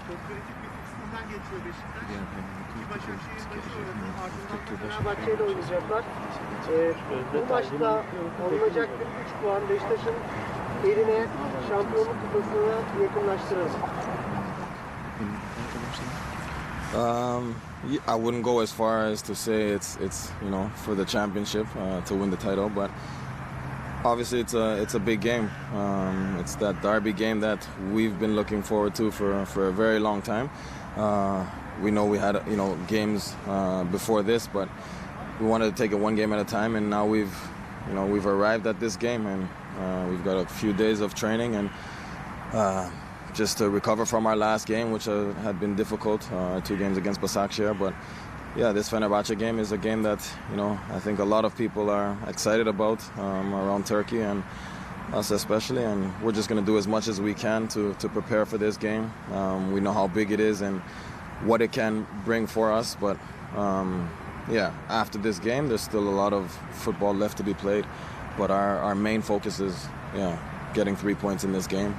Çok kritik bir fikstürden geçiyor Beşiktaş. İki Başakşehir maçı oynadı. Ardından Fenerbahçe ile oynayacaklar. Bu maçta alınacak bir 3 puan Beşiktaş'ın eline şampiyonluk kupasını yakınlaştırır. I wouldn't go as far as to say it's for the championship to win the title, but obviously it's a big game. It's that derby game that we've been looking forward to for a very long time. We know we had games before this, but we wanted to take it one game at a time, and now we've arrived at this game, and we've got a few days of training and just to recover from our last game, which had been difficult, 2 games against Başakşehir. But yeah, this Fenerbahçe game is a game that I think a lot of people are excited about around Turkey and us especially, and we're just going to do as much as we can to prepare for this game. We know how big it is and what it can bring for us, but yeah, after this game, there's still a lot of football left to be played. But our main focus is getting 3 points in this game.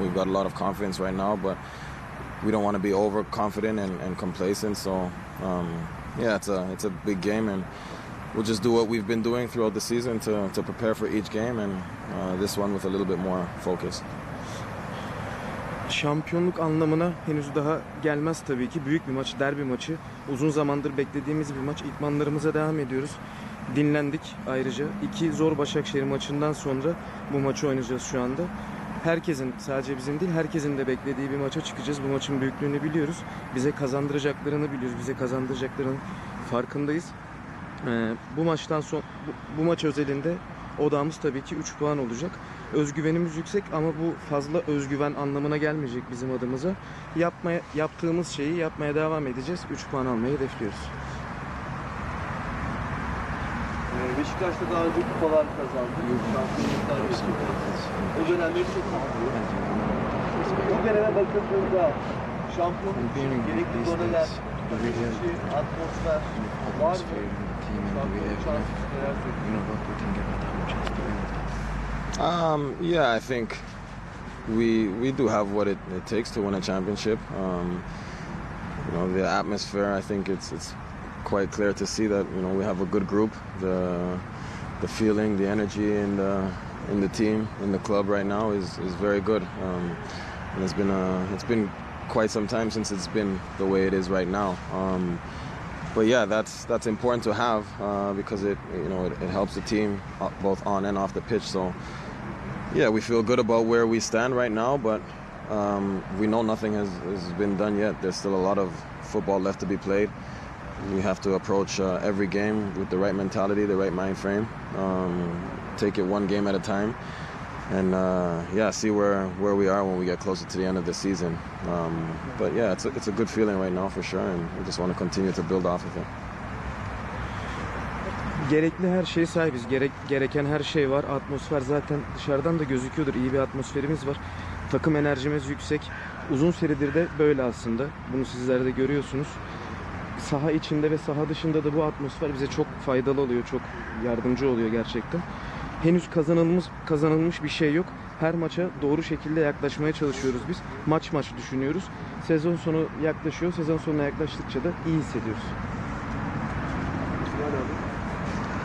We've got a lot of confidence right now, but we don't want to be overconfident and complacent. So it's a big game, and we'll just do what we've been doing throughout the season to prepare for each game, and this one with a little bit more focus. Şampiyonluk anlamına henüz daha gelmez tabii ki. Büyük bir maç, derbi maçı. Uzun zamandır beklediğimiz bir maç. İdmanlarımıza devam ediyoruz. Dinlendik ayrıca. 2 zor Başakşehir maçından sonra bu maçı oynayacağız şu anda. Herkesin, sadece bizim değil, herkesin de beklediği bir maça çıkacağız. Bu maçın büyüklüğünü biliyoruz. Bize kazandıracaklarını biliyoruz. Bize kazandıracaklarının farkındayız. Bu maçtan sonra, bu maç özelinde odağımız tabii ki 3 puan olacak. Özgüvenimiz yüksek ama bu fazla özgüven anlamına gelmeyecek bizim adımıza. Yaptığımız şeyi yapmaya devam edeceğiz. 3 puan almayı hedefliyoruz. Beşiktaş'ta daha önce kupalar kazandı. Şampiyonluklar geçirdi. O dönemleri çok mutluyum. O döneme bakıldığında şampiyonluk için gerekli doneler, güneşi, atmosfer var mı? Şampiyonluk şansı neler söylüyorsunuz? Yeah, I think we do have what it takes to win a championship. The atmosphere, I think it's quite clear to see that we have a good group. The feeling, the energy in the team, in the club right now is very good. And it's been quite some time since it's been the way it is right now. But yeah, that's important to have because it helps the team both on and off the pitch. So yeah, we feel good about where we stand right now, but we know nothing has been done yet. There's still a lot of football left to be played. We have to approach every game with the right mentality, the right mind frame. Take it one game at a time, and see where we are when we get closer to the end of the season. But yeah, it's a good feeling right now for sure, and we just want to continue to build off of it. Gerekli her şeye sahibiz. Gereken her şey var. Atmosfer zaten dışarıdan da gözüküyordur. İyi bir atmosferimiz var. Takım enerjimiz yüksek. Uzun süredir de böyle aslında. Bunu sizler de görüyorsunuz. Saha içinde ve saha dışında da bu atmosfer bize çok faydalı oluyor. Çok yardımcı oluyor gerçekten. Henüz kazanılmış bir şey yok. Her maça doğru şekilde yaklaşmaya çalışıyoruz biz. Maç düşünüyoruz. Sezon sonu yaklaşıyor. Sezon sonuna yaklaştıkça da iyi hissediyoruz.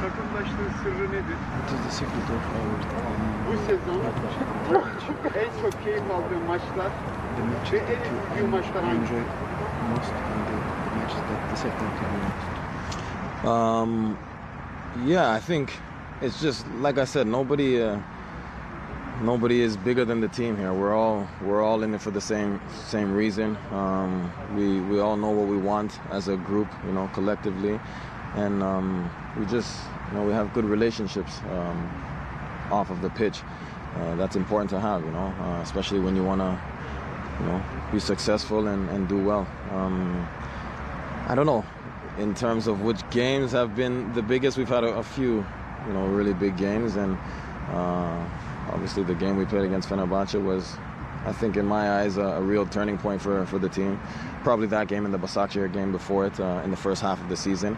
Takımlaştığın sırrı nedir? Bu sezon en çok keyif aldığın maçlar ve en üzüldüğün maçlar hangisi? Yeah, I think it's just like I said. Nobody is bigger than the team here. We're all in it for the same reason. We all know what we want as a group, collectively, and we just we have good relationships off of the pitch. That's important to have, especially when you want to be successful and do well. I don't know. In terms of which games have been the biggest, we've had a few, really big games, and obviously the game we played against Fenerbahçe was, I think, in my eyes, a real turning point for the team. Probably that game and the Başakşehir game before it, in the first half of the season,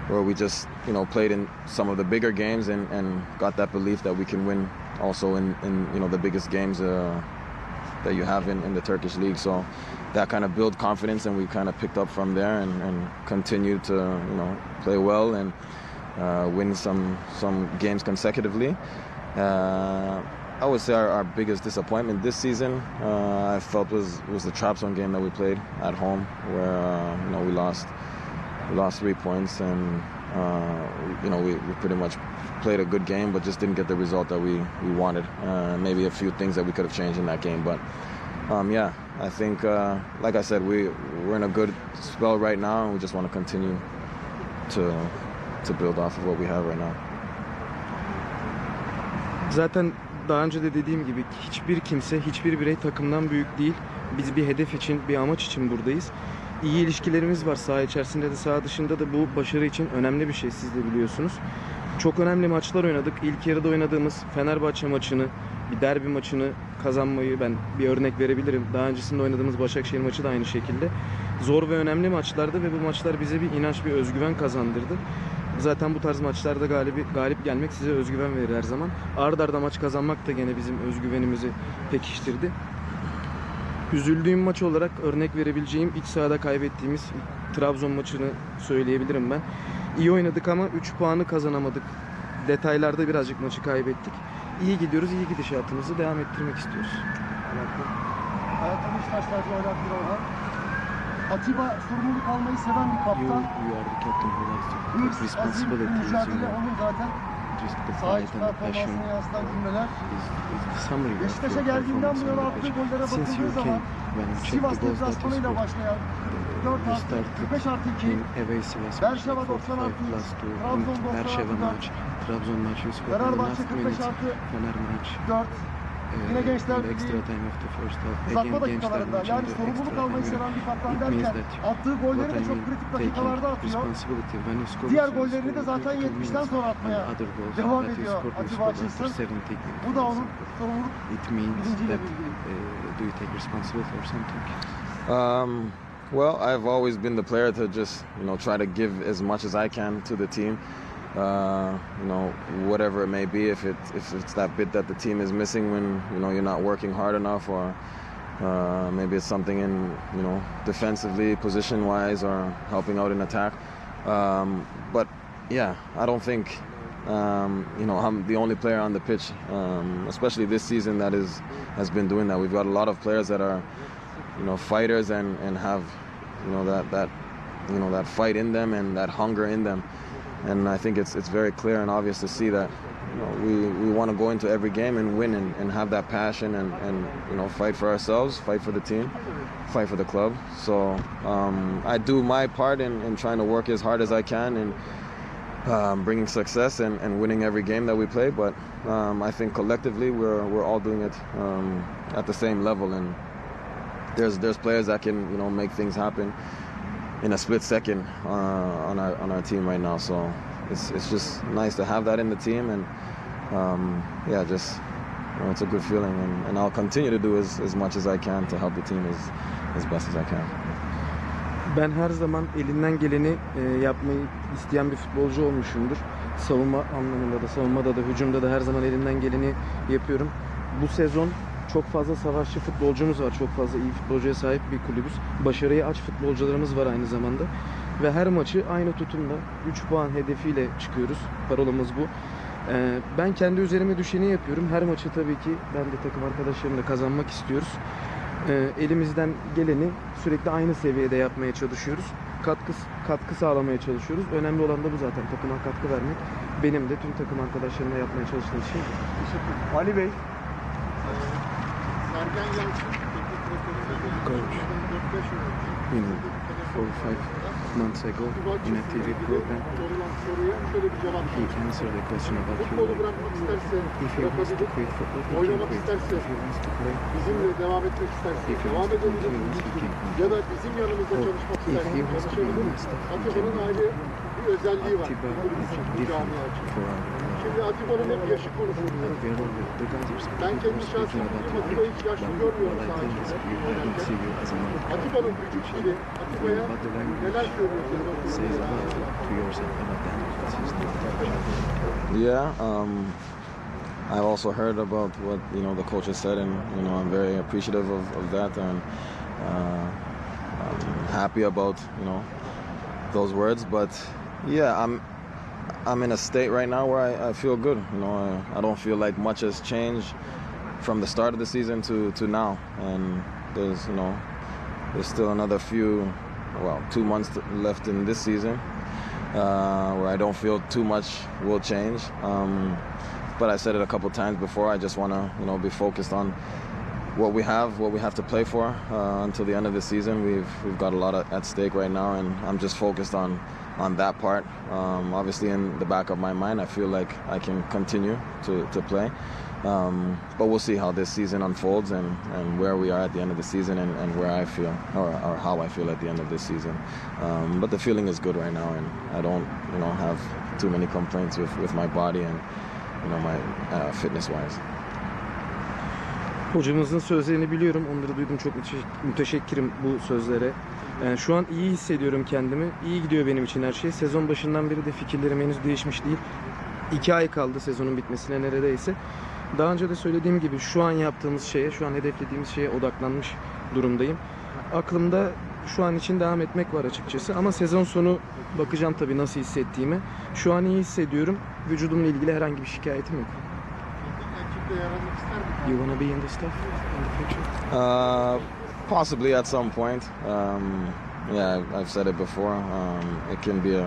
where we just, played in some of the bigger games and got that belief that we can win also in you know the biggest games that you have in the Turkish league. So that kind of built confidence, and we kind of picked up from there and continued to play well and win some games consecutively. I would say our biggest disappointment this season, I felt was the Trabzon game that we played at home, where we lost 3 points, and we pretty much played a good game, but just didn't get the result that we wanted. Maybe a few things that we could have changed in that game, but yeah, I think like I said, we're in a good spell right now, and we just want to continue to build off of what we have right now. Zaten daha önce de dediğim gibi hiçbir kimse, hiçbir birey takımdan büyük değil. Biz bir hedef için, bir amaç için buradayız. İyi ilişkilerimiz var saha içerisinde de saha dışında da, bu başarı için önemli bir şey, siz de biliyorsunuz. Çok önemli maçlar oynadık. İlk yarıda oynadığımız Fenerbahçe maçını, bir derbi maçını kazanmayı ben bir örnek verebilirim. Daha öncesinde oynadığımız Başakşehir maçı da aynı şekilde. Zor ve önemli maçlardı ve bu maçlar bize bir inanç, bir özgüven kazandırdı. Zaten bu tarz maçlarda galip gelmek size özgüven verir her zaman. Ard arda maç kazanmak da gene bizim özgüvenimizi pekiştirdi. Üzüldüğüm maç olarak örnek verebileceğim iç sahada kaybettiğimiz Trabzon maçını söyleyebilirim ben. İyi oynadık ama 3 puanı kazanamadık. Detaylarda birazcık maçı kaybettik. İyi gidiyoruz, iyi gidişatımızı devam ettirmek istiyoruz. Hayatım Beşiktaş'ta oynattığı olan Atiba sorumluluk almayı seven bir kaptan. Hırs, azim, mücadele onun zaten saha içi performansına yansıtan cümleler. Beşiktaş'a geldiğinden bu yana attığı gollere bakıldığı zaman Sivas deplasmanıyla başlayan 4+45+2, Berşeva 90+, Trabzon 90+4, Fenerbahçe 45+4, yine Gençler Birliği uzatma dakikalarında, yani sorumluluk almayı seven bir kaptan derken attığı golleri de çok kritik dakikalarda atıyor. Diğer gollerini de zaten 70'ten sonra atmaya devam ediyor Atiba Hutchinson. Bu da onun sorumluluk bilinciyle ilgili. Well, I've always been the player to just try to give as much as I can to the team. Whatever it may be, if it's that bit that the team is missing when you're not working hard enough, or maybe it's something in defensively, position wise, or helping out in attack. But yeah, I don't think I'm the only player on the pitch, especially this season, that has been doing that. We've got a lot of players that are fighters and have that fight in them and that hunger in them. And I think it's very clear and obvious to see that we want to go into every game and win and have that passion and fight for ourselves, fight for the team, fight for the club. So I do my part in trying to work as hard as I can and bringing success and winning every game that we play. But I think collectively we're all doing it at the same level, and there's players that can make things happen in a split second on our team right now. So it's just nice to have that in the team, and it's a good feeling, and I'll continue to do as much as I can to help the team as best as I can. Ben her zaman elinden geleni yapmayı isteyen bir futbolcu olmuşumdur. Savunma anlamında da, savunmada da, hücumda da her zaman elimden geleni yapıyorum. Bu sezon çok fazla savaşçı futbolcumuz var. Çok fazla iyi futbolcuya sahip bir kulübüz. Başarıya aç futbolcularımız var aynı zamanda. Ve her maçı aynı tutumla 3 puan hedefiyle çıkıyoruz. Parolamız bu. Ben kendi üzerime düşeni yapıyorum. Her maçı tabii ki ben de takım arkadaşlarımla kazanmak istiyoruz. Elimizden geleni sürekli aynı seviyede yapmaya çalışıyoruz. Katkı sağlamaya çalışıyoruz. Önemli olan da bu zaten. Takıma katkı vermek. Benim de tüm takım arkadaşlarımla yapmaya çalıştığım şey. Ali Bey. Coach, 4 or 5 months ago in a TV program, he answered the question about you. If he wants to quit football, he can quit. If he wants to play, if he wants to continue, he can continue. Or if he wants to be a master, he can. Atiba is different for our Şimdi Atiba'nın hep yaşı konuşuluyor. Ben kendi şahsım Atiba'yı hiç yaşlı görmüyorum sadece. Atiba'nın vücut dili, Atiba'ya neler söylüyorsunuz? Yeah, I've also heard about what the coach has said, and I'm very appreciative of that, and I'm happy about those words. But yeah, I'm in a state right now where I feel good. I don't feel like much has changed from the start of the season to now, and there's still another 2 months left in this season where I don't feel too much will change. But I said it a couple times before. I just want to be focused on what we have to play for until the end of the season. We've got a lot at stake right now, and I'm just focused on that part. Obviously, in the back of my mind, I feel like I can continue to play. But we'll see how this season unfolds and where we are at the end of the season and where I feel or how I feel at the end of this season. But the feeling is good right now, and I don't have too many complaints with my body and my fitness wise. Hocamızın sözlerini biliyorum. Onları duydum. Çok müteşekkirim bu sözlere. Yani şu an iyi hissediyorum kendimi. İyi gidiyor benim için her şey. Sezon başından beri de fikirlerim henüz değişmiş değil. 2 ay kaldı sezonun bitmesine neredeyse. Daha önce de söylediğim gibi şu an yaptığımız şeye, şu an hedeflediğimiz şeye odaklanmış durumdayım. Aklımda şu an için devam etmek var açıkçası. Ama sezon sonu bakacağım tabii nasıl hissettiğime. Şu an iyi hissediyorum. Vücudumla ilgili herhangi bir şikayetim yok. You wanna be in the staff in the future? Possibly at some point. Yeah, I've said it before. It can be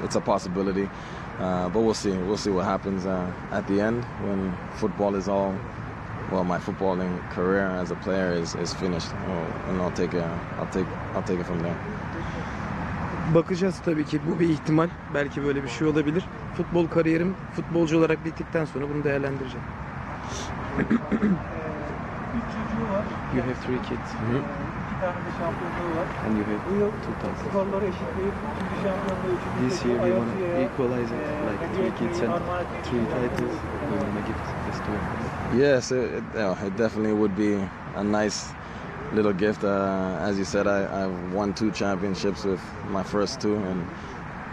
it's a possibility, but we'll see. We'll see what happens at the end when football is all. Well, my footballing career as a player is finished, and I'll take it from there. Bakacağız tabii ki. Bu bir ihtimal. Belki böyle bir şey olabilir. Futbol kariyerim futbolcu olarak bittikten sonra bunu değerlendireceğim. 3 çocuğu var. You have 3 kids. 2 tane de şampiyonluğu var. And you Bu have yıl 2 titles. skorları eşitleyip 3. şampiyonluğu, 3. This year we want to equalize it, like 3 kids and 3 titles. We want to give this to him. Yes, it definitely would be a nice little gift. As you said, I've won 2 championships with my first 2, and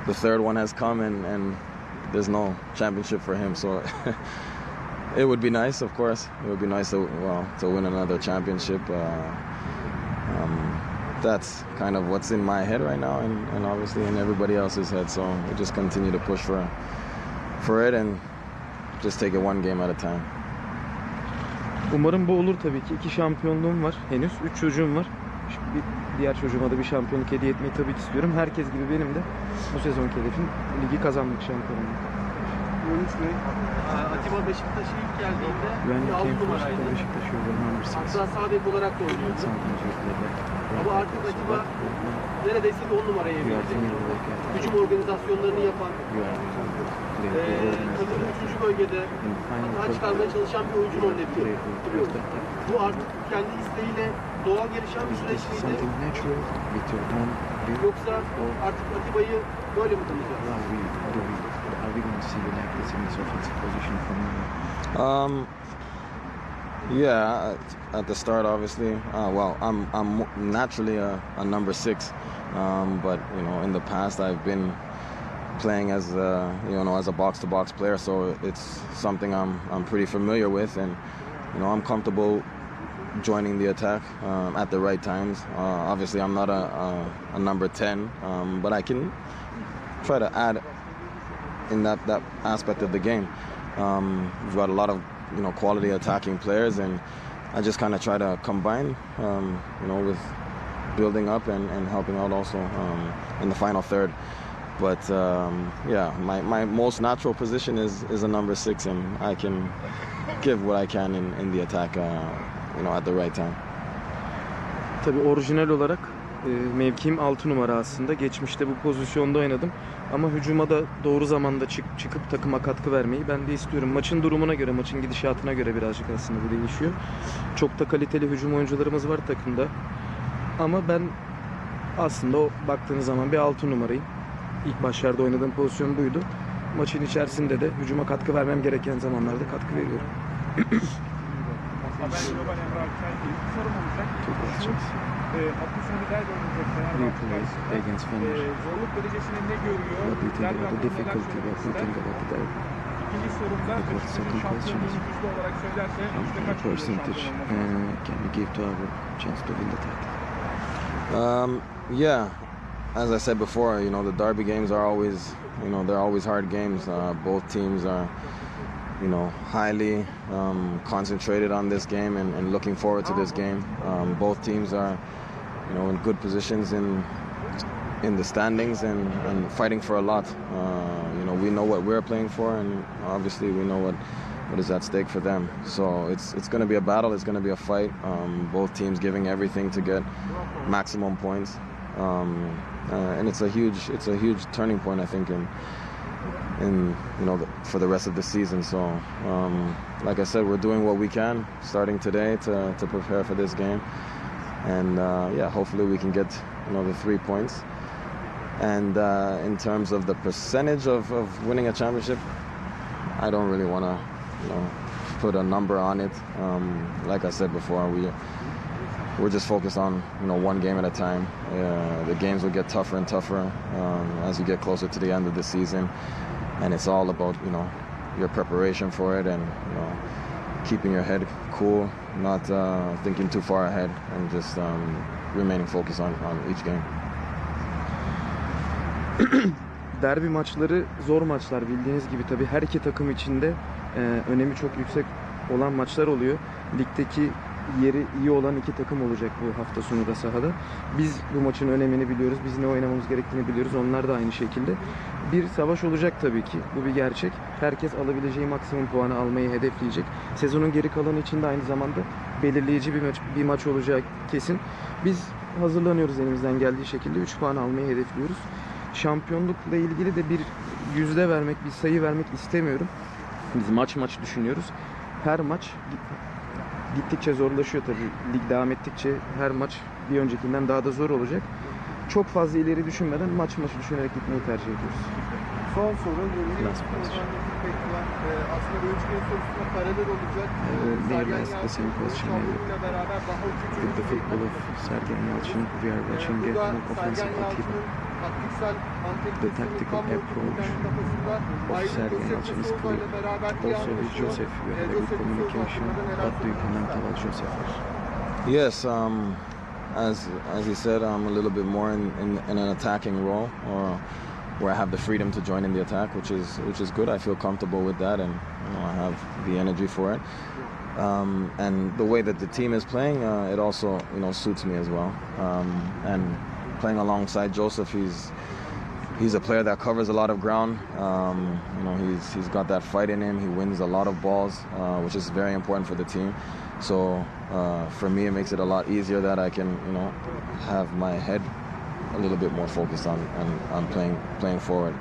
the third one has come, and there's no championship for him. So it would be nice, of course. It would be nice to win another championship. That's kind of what's in my head right now, and obviously in everybody else's head. So we just continue to push for it and just take it one game at a time. Umarım bu olur tabii ki. 2 şampiyonluğum var henüz. 3 çocuğum var. Bir diğer çocuğuma da bir şampiyonluk hediye etmeyi tabii ki istiyorum. Herkes gibi benim de bu sezonki hedefim ligi kazanmak, şampiyonluğu. Yunus Bey, Atiba Beşiktaş'a ilk geldiğinde When bir you 6 came first to numaraydı. Beşiktaş, you were number 6. Hatta sağ bek olarak da oynuyordu. Sometimes you play back. Ama artık Atiba neredeyse bir 10 numaraya You are evrilecek. thinking like that. Hücum organizasyonlarını yapan, You are takımın 3. bölgede hata çıkarmaya çalışan bir oyuncu rolüne giriyor. Bu artık kendi isteğiyle doğal gelişen bir süreç miydi? something natural with your own view. Yoksa artık Atiba'yı böyle mi tanıyacağız? Are we going to see you like this in this offensive position from now on? Yeah, at the start, obviously. Well, I'm naturally a number 6, but in the past I've been playing as as a box-to-box player, so it's something I'm pretty familiar with, and I'm comfortable joining the attack at the right times. Obviously, I'm not a number 10, but I can try to add in that aspect of the game. We've got a lot of quality attacking players, and I just kind of try to combine with building up and helping out also in the final third. But yeah, my most natural position is a number 6, and I can give what I can in the attack at the right time. Tabii orijinal olarak mevkim 6 numara aslında. Geçmişte bu pozisyonda oynadım. Ama hücuma da doğru zamanda çıkıp takıma katkı vermeyi ben de istiyorum. Maçın durumuna göre, maçın gidişatına göre birazcık aslında bu değişiyor. Çok da kaliteli hücum oyuncularımız var takımda. Ama ben aslında baktığınız zaman bir 6 numarayım. İlk başlarda oynadığım pozisyon buydu. Maçın içerisinde de hücuma katkı vermem gereken zamanlarda katkı veriyorum. Hafta sonu derbi oynayacak Fenerbahçe karşısında. Against Fener. Zorluk derecesini ne görüyor? What do you think Derbi about the hakkında neler difficulty? What do you söylemek think ister? about the derby? İkinci sorumda second question is yüzde olarak söylerse yüzde what kaç percentage can you give to our chance to win the title? Yeah, as I said before, you know, the derby games are always, you know, they're always hard games. Both teams are, you know, highly concentrated on this game and looking forward to this game. Both teams are, you know, in good positions in the standings and fighting for a lot. You know, we know what we're playing for, and obviously we know what is at stake for them. So it's going to be a battle. It's going to be a fight. Both teams giving everything to get maximum points, and it's a huge turning point, I think, in you know, for the rest of the season. So like I said, we're doing what we can starting today to prepare for this game, and yeah, hopefully we can get, you know, the 3 points. And in terms of the percentage of winning a championship, I don't really want to, you know, put a number on it. Like I said before, we're just focused on, you know, one game at a time. The games will get tougher and tougher as you get closer to the end of the season, and it's all about, you know, your preparation for it and, you know, keeping your head cool, not thinking too far ahead, and just remaining focused on each game. Derbi maçları zor maçlar, bildiğiniz gibi tabii her iki takım için de önemi çok yüksek olan maçlar oluyor. Ligdeki yeri iyi olan iki takım olacak bu hafta sonu da sahada. Biz bu maçın önemini biliyoruz. Biz ne oynamamız gerektiğini biliyoruz. Onlar da aynı şekilde. Bir savaş olacak tabii ki. Bu bir gerçek. Herkes alabileceği maksimum puanı almayı hedefleyecek. Sezonun geri kalanı için de aynı zamanda belirleyici bir maç olacağı kesin. Biz hazırlanıyoruz elimizden geldiği şekilde. 3 puan almayı hedefliyoruz. Şampiyonlukla ilgili de bir yüzde vermek, bir sayı vermek istemiyorum. Biz maç düşünüyoruz. Her maç gittikçe zorlaşıyor tabii. Lig devam ettikçe her maç bir öncekinden daha da zor olacak. Çok fazla ileri düşünmeden maç düşünerek gitmeyi tercih ediyoruz. Son soru, yeni bekleyen aslında ölçülerin sorusuna paralel olacak. Maybe ask the same question Şampiyonlukla beraber daha uçucu with the football of Sergen Yalçın. We are watching a more offensive Atiba. The tactical approach of Sergen Yalçın is clear. Also with Joseph, you have a good communication. What do you comment about Joseph? Yes, as he said, I'm a little bit more in an attacking role, or where I have the freedom to join in the attack, which is good. I feel comfortable with that, and, you know, I have the energy for it. And the way that the team is playing, it also, you know, suits me as well. And playing alongside Joseph, he's a player that covers a lot of ground. You know, he's got that fight in him. He wins a lot of balls, which is very important for the team. So for me, it makes it a lot easier that I can, you know, have my head a little bit more focused on playing forward.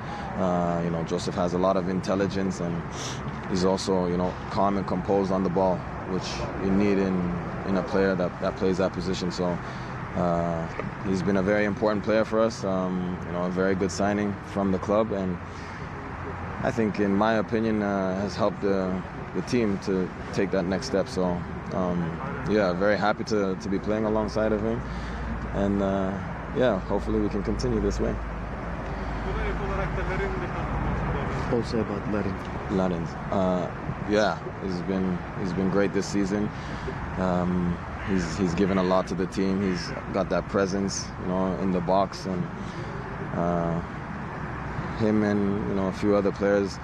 You know, Joseph has a lot of intelligence, and he's also, you know, calm and composed on the ball, which you need in a player that plays that position. So he's been a very important player for us. You know, a very good signing from the club, and I think, in my opinion, has helped the team to take that next step. So yeah, very happy to be playing alongside of him, and yeah, hopefully we can continue this way. Also about Larin. Larin, yeah, he's been great this season. He's given a lot to the team. He's got that presence, you know, in the box, and him and, you know, a few other players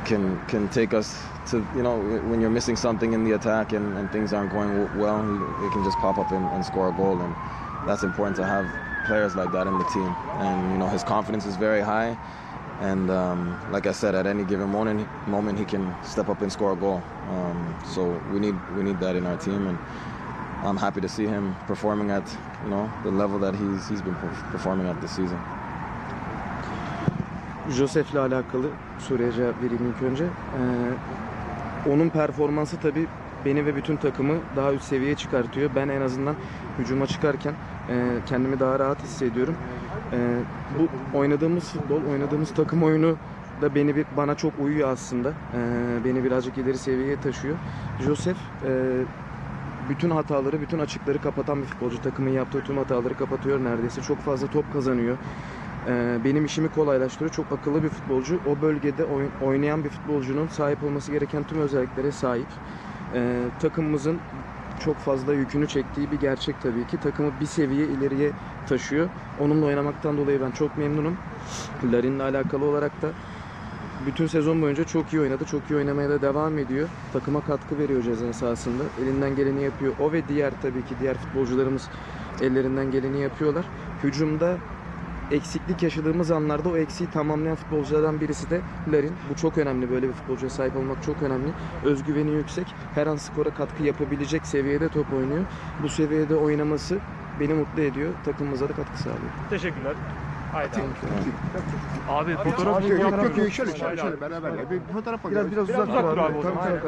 can take us to, you know, when you're missing something in the attack and things aren't going well, he can just pop up and score a goal, and that's important to have players like that in the team. And, you know, his confidence is very high, and like I said, at any given moment he can step up and score a goal. So we need that in our team, and I'm happy to see him performing at, you know, the level that he's been performing at this season. Joseph'le alakalı soruya cevap vereyim ilk önce. Onun performansı tabii beni ve bütün takımı daha üst seviyeye çıkartıyor. Ben en azından hücuma çıkarken kendimi daha rahat hissediyorum. Bu oynadığımız futbol, oynadığımız takım oyunu da bana çok uyuyor aslında. Beni birazcık ileri seviyeye taşıyor. Joseph bütün hataları, bütün açıkları kapatan bir futbolcu. Takımın yaptığı tüm hataları kapatıyor neredeyse. Çok fazla top kazanıyor. benim işimi kolaylaştırıyor. Çok akıllı bir futbolcu. O bölgede oynayan bir futbolcunun sahip olması gereken tüm özelliklere sahip. Takımımızın çok fazla yükünü çektiği bir gerçek tabii ki. Takımı bir seviye ileriye taşıyor. Onunla oynamaktan dolayı ben çok memnunum. Larin'le alakalı olarak da bütün sezon boyunca çok iyi oynadı. Çok iyi oynamaya da devam ediyor. Takıma katkı veriyor ceza sahasında. Elinden geleni yapıyor. O ve tabii ki diğer futbolcularımız ellerinden geleni yapıyorlar. Hücumda eksiklik yaşadığımız anlarda o eksiği tamamlayan futbolculardan birisi de Larin. Bu çok önemli. Böyle bir futbolcuya sahip olmak çok önemli. Özgüveni yüksek. Her an skora katkı yapabilecek seviyede top oynuyor. Bu seviyede oynaması beni mutlu ediyor. Takımımıza da katkı sağlıyor. Teşekkürler. Haydi abi. Abi fotoğraf yok şöyle beraber. Bir fotoğraf Biraz uzak dur abi. o zaman. Tamam abi.